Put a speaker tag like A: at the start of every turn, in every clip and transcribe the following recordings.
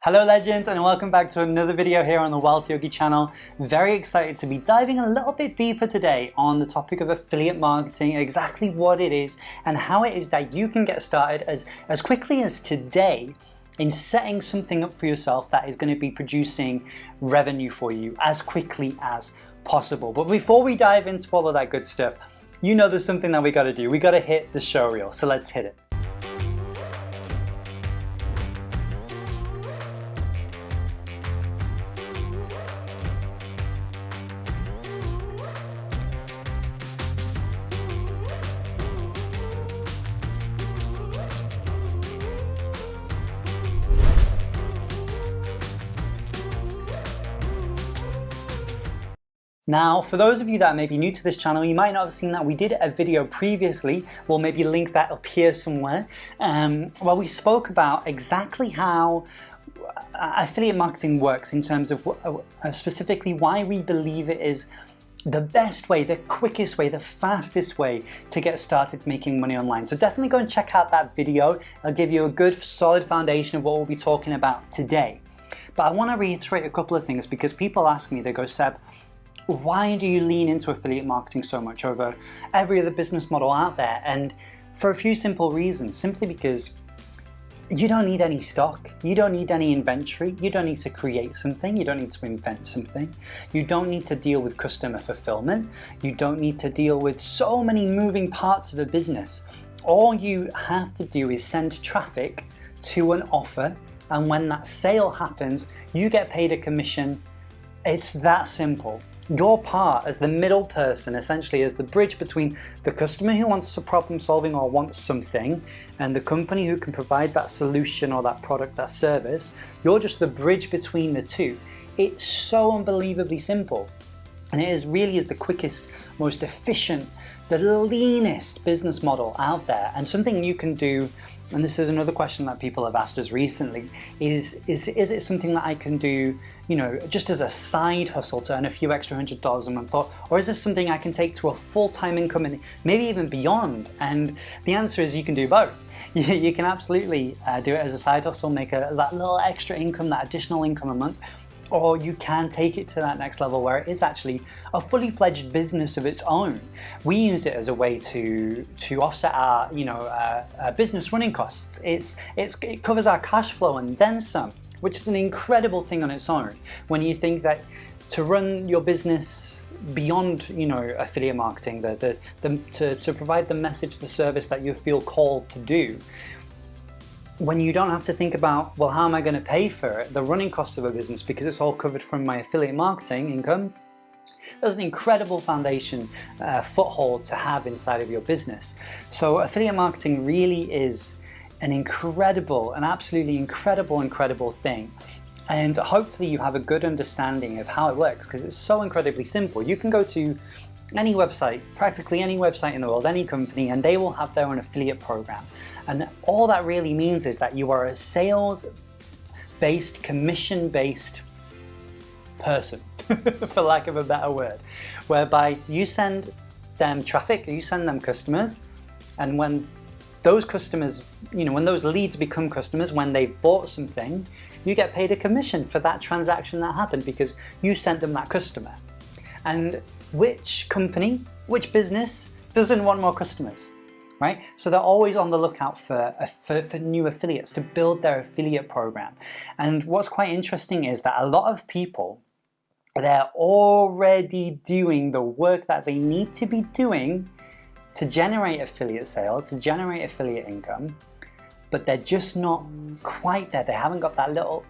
A: Hello legends, and welcome back to another video here on the Wealth Yogi channel. Very excited to be diving a little bit deeper today on the topic of affiliate marketing, exactly what it is and how it is that you can get started as quickly as today in setting something up for yourself that is going to be producing revenue for you as quickly as possible. But before we dive into all of that good stuff, you know there's something that we got to do. We got to hit the show reel, so let's hit it. Now, for those of you that may be new to this channel, you might not have seen that we did a video previously. We'll maybe link that up here somewhere. Where we spoke about exactly how affiliate marketing works in terms of specifically why we believe it is the best way, the quickest way, the fastest way to get started making money online. So definitely go and check out that video. I'll give you a good solid foundation of what we'll be talking about today. But I want to reiterate a couple of things because people ask me, they go, Seb, why do you lean into affiliate marketing so much over every other business model out there? And for a few simple reasons. Simply because you don't need any stock, you don't need any inventory, you don't need to create something, you don't need to invent something, you don't need to deal with customer fulfillment, you don't need to deal with so many moving parts of a business. All you have to do is send traffic to an offer, and when that sale happens, you get paid a commission. It's that simple. Your part as the middle person, essentially as the bridge between the customer who wants a problem solving or wants something and the company who can provide that solution or that product, that service, you're just the bridge between the two. It's so unbelievably simple. And it really is the quickest, most efficient, the leanest business model out there. And something you can do, and this is another question that people have asked us recently, is it something that I can do, just as a side hustle to earn a few extra $100 a month, or is this something I can take to a full-time income and maybe even beyond? And the answer is you can do both. You can absolutely do it as a side hustle, make that little extra income, that additional income a month, or you can take it to that next level where it is actually a fully fledged business of its own. We use it as a way to offset our business running costs. It covers our cash flow and then some, which is an incredible thing on its own. When you think that to run your business beyond affiliate marketing, to provide the message, the service that you feel called to do, when you don't have to think about, well, how am I going to pay for it, the running costs of a business, because it's all covered from my affiliate marketing income, there's an incredible foundation, foothold to have inside of your business. So affiliate marketing really is an absolutely incredible thing. And hopefully you have a good understanding of how it works, because it's so incredibly simple. You can go to any website, practically any website in the world, any company, and they will have their own affiliate program. And all that really means is that you are a sales-based, commission-based person, for lack of a better word, whereby you send them traffic, you send them customers, and when those customers, when those leads become customers, when they've bought something, you get paid a commission for that transaction that happened because you sent them that customer. And which company, which business doesn't want more customers, right? So they're always on the lookout for new affiliates to build their affiliate program. And what's quite interesting is that a lot of people, they're already doing the work that they need to be doing to generate affiliate sales, to generate affiliate income, but they're just not quite there. They haven't got that little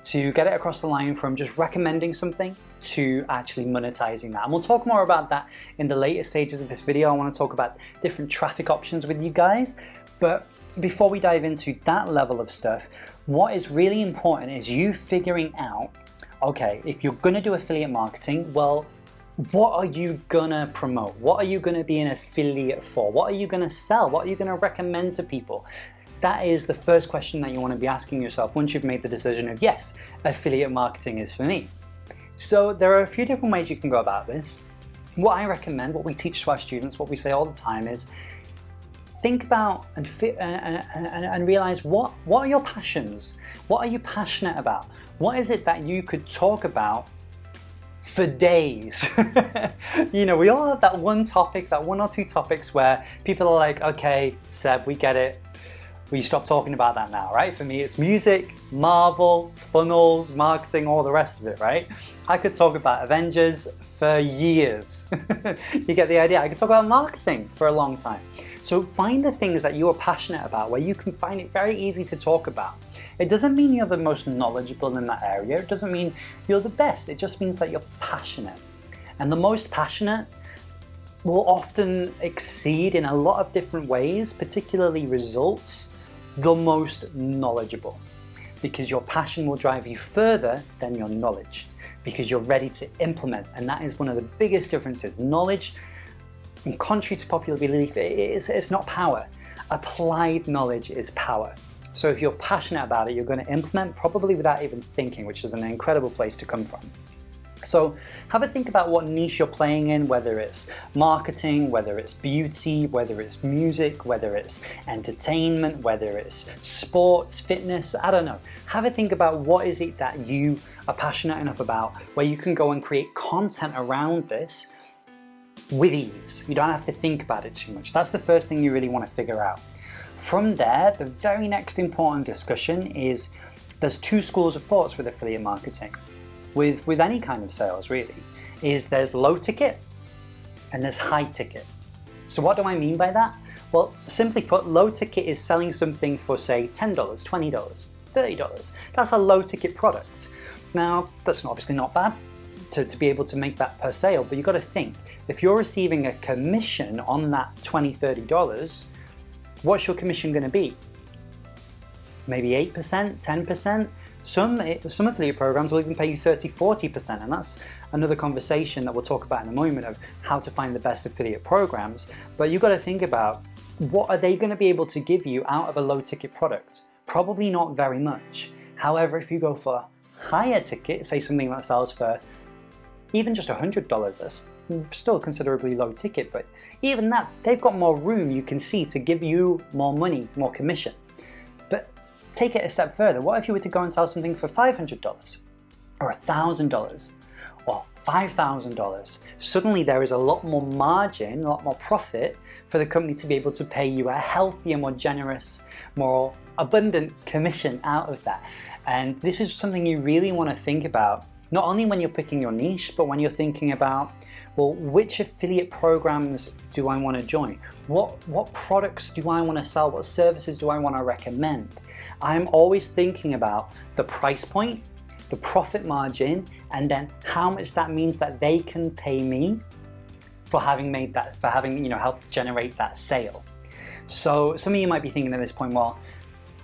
A: to get it across the line from just recommending something to actually monetizing that. And we'll talk more about that in the later stages of this video. I want to talk about different traffic options with you guys. But before we dive into that level of stuff, what is really important is you figuring out, okay, if you're going to do affiliate marketing, well, what are you going to promote? What are you going to be an affiliate for? What are you going to sell? What are you going to recommend to people? That is the first question that you want to be asking yourself once you've made the decision of, yes, affiliate marketing is for me. So there are a few different ways you can go about this. What I recommend, what we teach to our students, what we say all the time is, think about and realize what are your passions? What are you passionate about? What is it that you could talk about for days? You know, we all have that one topic, that one or two topics where people are like, okay, Seb, we get it. We stop talking about that now, right? For me, it's music, Marvel, funnels, marketing, all the rest of it, right? I could talk about Avengers for years. You get the idea? I could talk about marketing for a long time. So find the things that you are passionate about where you can find it very easy to talk about. It doesn't mean you're the most knowledgeable in that area. It doesn't mean you're the best. It just means that you're passionate. And the most passionate will often exceed in a lot of different ways, particularly results, the most knowledgeable, because your passion will drive you further than your knowledge, because you're ready to implement. And that is one of the biggest differences. Knowledge, and contrary to popular belief, it's not power. Applied knowledge is power. So if you're passionate about it, you're going to implement probably without even thinking, which is an incredible place to come from. So have a think about what niche you're playing in, whether it's marketing, whether it's beauty, whether it's music, whether it's entertainment, whether it's sports, fitness, I don't know. Have a think about what is it that you are passionate enough about where you can go and create content around this with ease. You don't have to think about it too much. That's the first thing you really want to figure out. From there, the very next important discussion is there's two schools of thoughts with affiliate marketing. With any kind of sales really, is there's low ticket and there's high ticket. So what do I mean by that? Well, simply put, low ticket is selling something for say $10, $20, $30. That's a low ticket product. Now, that's obviously not bad to be able to make that per sale, but you've got to think, if you're receiving a commission on that $20, $30, what's your commission going to be? Maybe 8%, 10%? Some affiliate programs will even pay you 30, 40%, and that's another conversation that we'll talk about in a moment of how to find the best affiliate programs. But you've got to think about, what are they going to be able to give you out of a low ticket product? Probably not very much. However, if you go for higher ticket, say something that sells for even just $100, that's still considerably low ticket, but even that, they've got more room, you can see, to give you more money, more commission. But take it a step further. What if you were to go and sell something for $500 or $1,000 or $5,000? Suddenly there is a lot more margin, a lot more profit for the company to be able to pay you a healthier, more generous, more abundant commission out of that. And this is something you really want to think about, not only when you're picking your niche, but when you're thinking about, well, which affiliate programs do I want to join? What products do I want to sell? What services do I want to recommend? I'm always thinking about the price point, the profit margin, and then how much that means that they can pay me for having made that, for having, helped generate that sale. So some of you might be thinking at this point, well,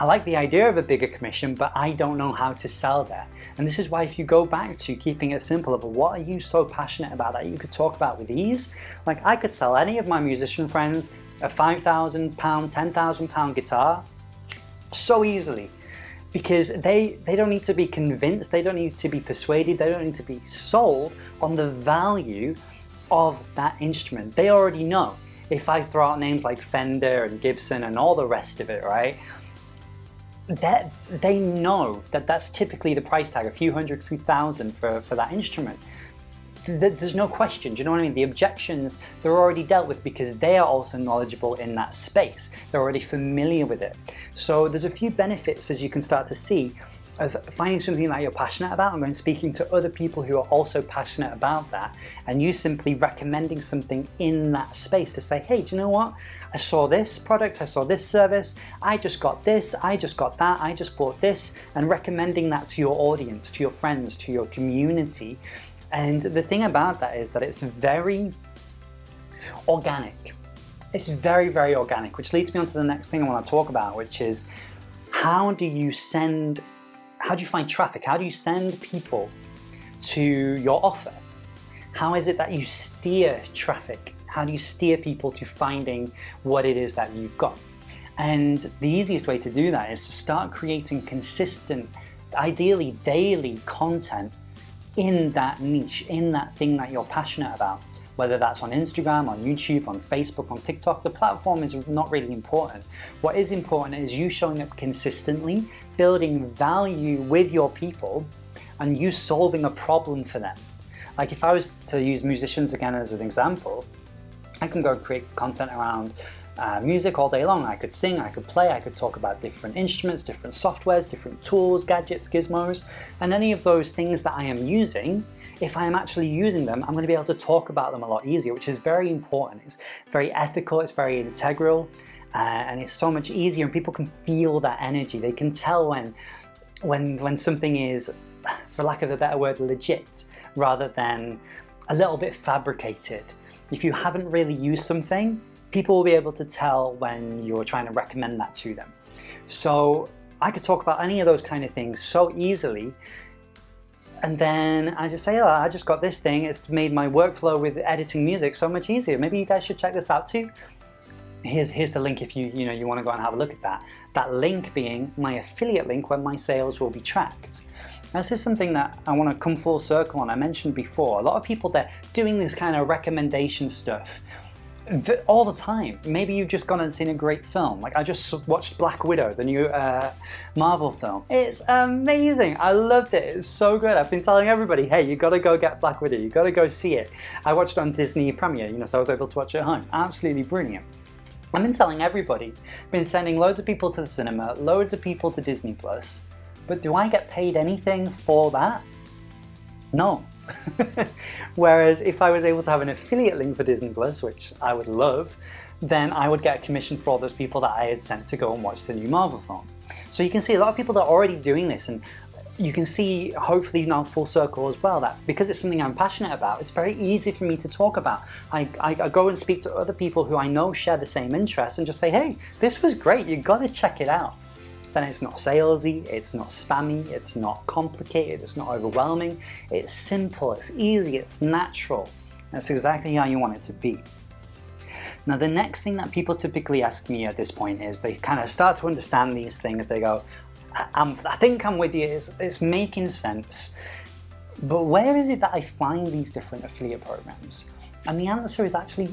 A: I like the idea of a bigger commission, but I don't know how to sell that. And this is why, if you go back to keeping it simple of what are you so passionate about that you could talk about with ease, like I could sell any of my musician friends a £5,000, £10,000 guitar so easily, because they don't need to be convinced, they don't need to be persuaded, they don't need to be sold on the value of that instrument. They already know. If I throw out names like Fender and Gibson and all the rest of it, right? That they know that that's typically the price tag, a few hundred, few thousand for that instrument. There's no question, do you know what I mean? The objections, they're already dealt with because they are also knowledgeable in that space. They're already familiar with it. So there's a few benefits, as you can start to see, of finding something that you're passionate about and then speaking to other people who are also passionate about that, and you simply recommending something in that space to say, hey, do you know what? I saw this product, I saw this service, I just got this, I just got that, I just bought this, and recommending that to your audience, to your friends, to your community. And the thing about that is that it's very organic. It's very, very organic, which leads me on to the next thing I want to talk about, which is how do you find traffic? How do you send people to your offer? How is it that you steer traffic? How do you steer people to finding what it is that you've got? And the easiest way to do that is to start creating consistent, ideally daily content in that niche, in that thing that you're passionate about. whether that's on Instagram, on YouTube, on Facebook, on TikTok. The platform is not really important. What is important is you showing up consistently, building value with your people, and you solving a problem for them. Like if I was to use musicians again as an example, I can go create content around music all day long. I could sing, I could play, I could talk about different instruments, different softwares, different tools, gadgets, gizmos, and any of those things that I am using, if I am actually using them, I'm going to be able to talk about them a lot easier, which is very important. It's very ethical, it's very integral, and it's so much easier, and people can feel that energy. They can tell when something is, for lack of a better word, legit, rather than a little bit fabricated. If you haven't really used something, people will be able to tell when you're trying to recommend that to them. So I could talk about any of those kind of things so easily, and then I just say, oh, I just got this thing, it's made my workflow with editing music so much easier. Maybe you guys should check this out too. Here's the link if you want to go and have a look at that. That link being my affiliate link where my sales will be tracked. This is something that I want to come full circle on. I mentioned before, a lot of people, they're doing this kind of recommendation stuff all the time. Maybe you've just gone and seen a great film. Like I just watched Black Widow, the new Marvel film. It's amazing. I loved it. It's so good. I've been telling everybody, hey, you gotta go get Black Widow. You gotta go see it. I watched it on Disney Premiere, so I was able to watch it at home. Absolutely brilliant. I've been telling everybody, been sending loads of people to the cinema, loads of people to Disney Plus, but do I get paid anything for that? No. Whereas if I was able to have an affiliate link for Disney Plus, which I would love, then I would get a commission for all those people that I had sent to go and watch the new Marvel film. So you can see a lot of people that are already doing this, and you can see, hopefully now full circle as well, that because it's something I'm passionate about, it's very easy for me to talk about. I go and speak to other people who I know share the same interests and just say, hey, this was great, you gotta check it out. Then it's not salesy, it's not spammy, it's not complicated, it's not overwhelming, it's simple, it's easy, it's natural. That's exactly how you want it to be. Now the next thing that people typically ask me at this point is they kind of start to understand these things. They go, I think I'm with you, it's making sense, but where is it that I find these different affiliate programs? And the answer is actually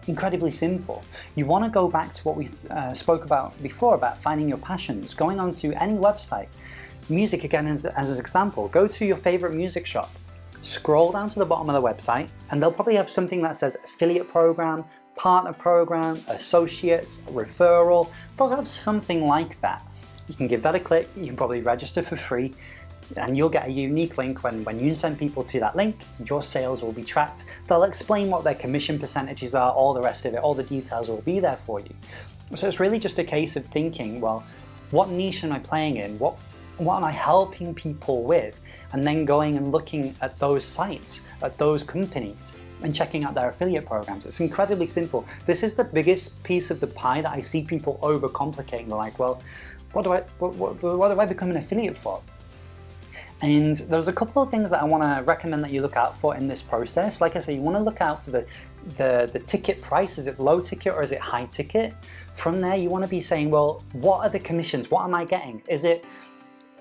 A: incredibly simple. You want to go back to what we spoke about before, about finding your passions, going onto any website. Music again as an example, go to your favorite music shop, scroll down to the bottom of the website, and they'll probably have something that says affiliate program, partner program, associates, referral. They'll have something like that. You can give that a click, you can probably register for free, and you'll get a unique link when you send people to that link. Your sales will be tracked. They'll explain what their commission percentages are, all the rest of it, all the details will be there for you. So it's really just a case of thinking, well, what niche am I playing in? What am I helping people with? And then going and looking at those sites, at those companies, and checking out their affiliate programs. It's incredibly simple. This is the biggest piece of the pie that I see people overcomplicating. They're like, well, what do I become an affiliate for? And there's a couple of things that I want to recommend that you look out for in this process. Like I say, you want to look out for the ticket price. Is it low ticket or is it high ticket? From there, you want to be saying, well, what are the commissions? What am I getting? Is it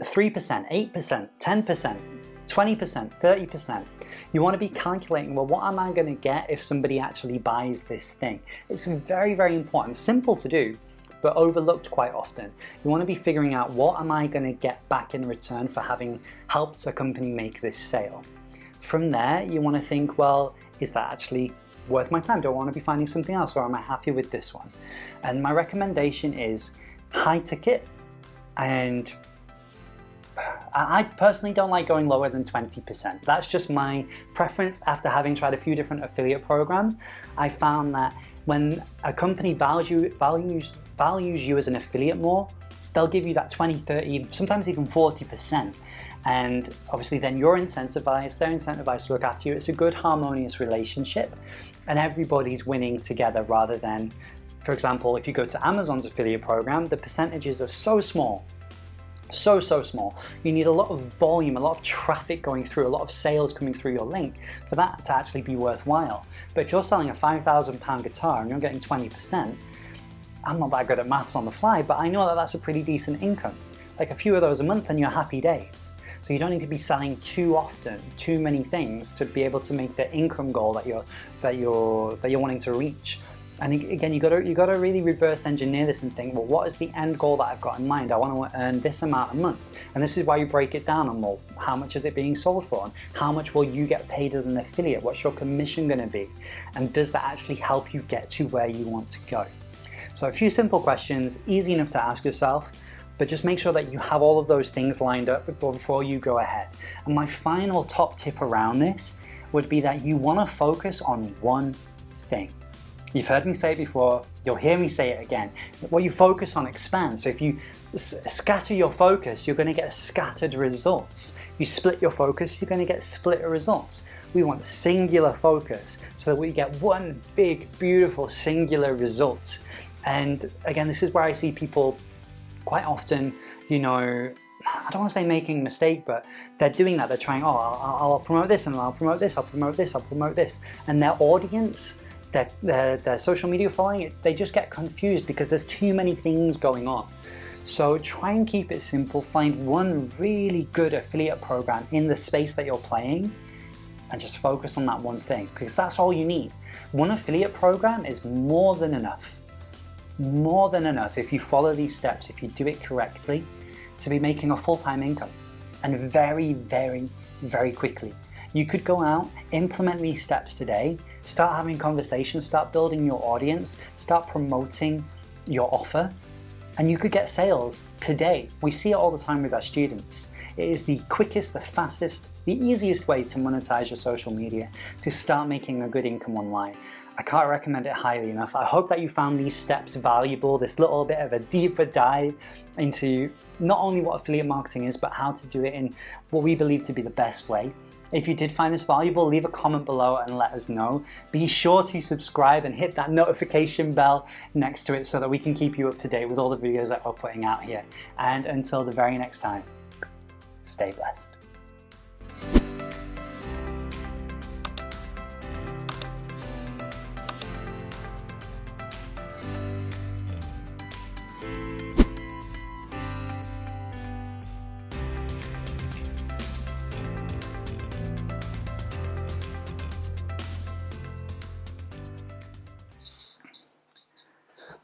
A: 3%, 8%, 10%, 20%, 30%? You want to be calculating, well, what am I going to get if somebody actually buys this thing? It's very, very important. Simple to do, but overlooked quite often. You want to be figuring out, what am I going to get back in return for having helped a company make this sale? From there, you want to think, well, is that actually worth my time? Do I want to be finding something else, or am I happy with this one? And my recommendation is high ticket, and I personally don't like going lower than 20%. That's just my preference after having tried a few different affiliate programs. I found that when a company values you as an affiliate more, they'll give you that 20, 30, sometimes even 40%. And obviously then you're incentivized, they're incentivized to look after you. It's a good harmonious relationship and everybody's winning together, rather than, for example, if you go to Amazon's affiliate program, the percentages are so small. So small. You need a lot of volume, a lot of traffic going through, a lot of sales coming through your link for that to actually be worthwhile. But if you're selling a £5,000 guitar and you're getting 20%, I'm not that good at maths on the fly, but I know that that's a pretty decent income. Like a few of those a month and you're happy days. So you don't need to be selling too often, too many things to be able to make the income goal that you're wanting to reach. And again, you gotta really reverse engineer this and think, well, what is the end goal that I've got in mind? I want to earn this amount a month. And this is why you break it down on, well, how much is it being sold for? And how much will you get paid as an affiliate? What's your commission gonna be? And does that actually help you get to where you want to go? So a few simple questions, easy enough to ask yourself, but just make sure that you have all of those things lined up before you go ahead. And my final top tip around this would be that you wanna focus on one thing. You've heard me say it before, you'll hear me say it again. What you focus on expands. So if you scatter your focus, you're going to get scattered results. You split your focus, you're going to get split results. We want singular focus so that we get one big, beautiful, singular result. And again, this is where I see people quite often, I don't want to say making a mistake, but they're doing that. They're trying, I'll promote this and I'll promote this, I'll promote this, I'll promote this. And their audience, their social media following, they just get confused because there's too many things going on. So try and keep it simple. Find one really good affiliate program in the space that you're playing and just focus on that one thing, because that's all you need. One affiliate program is more than enough. More than enough if you follow these steps, if you do it correctly, to be making a full-time income, and very, very, very quickly. You could go out, implement these steps today, start having conversations, start building your audience, start promoting your offer, and you could get sales today. We see it all the time with our students. It is the quickest, the fastest, the easiest way to monetize your social media, to start making a good income online. I can't recommend it highly enough. I hope that you found these steps valuable, this little bit of a deeper dive into not only what affiliate marketing is, but how to do it in what we believe to be the best way. If you did find this valuable, leave a comment below and let us know. Be sure to subscribe and hit that notification bell next to it so that we can keep you up to date with all the videos that we're putting out here. And until the very next time, stay blessed.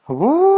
A: Woo!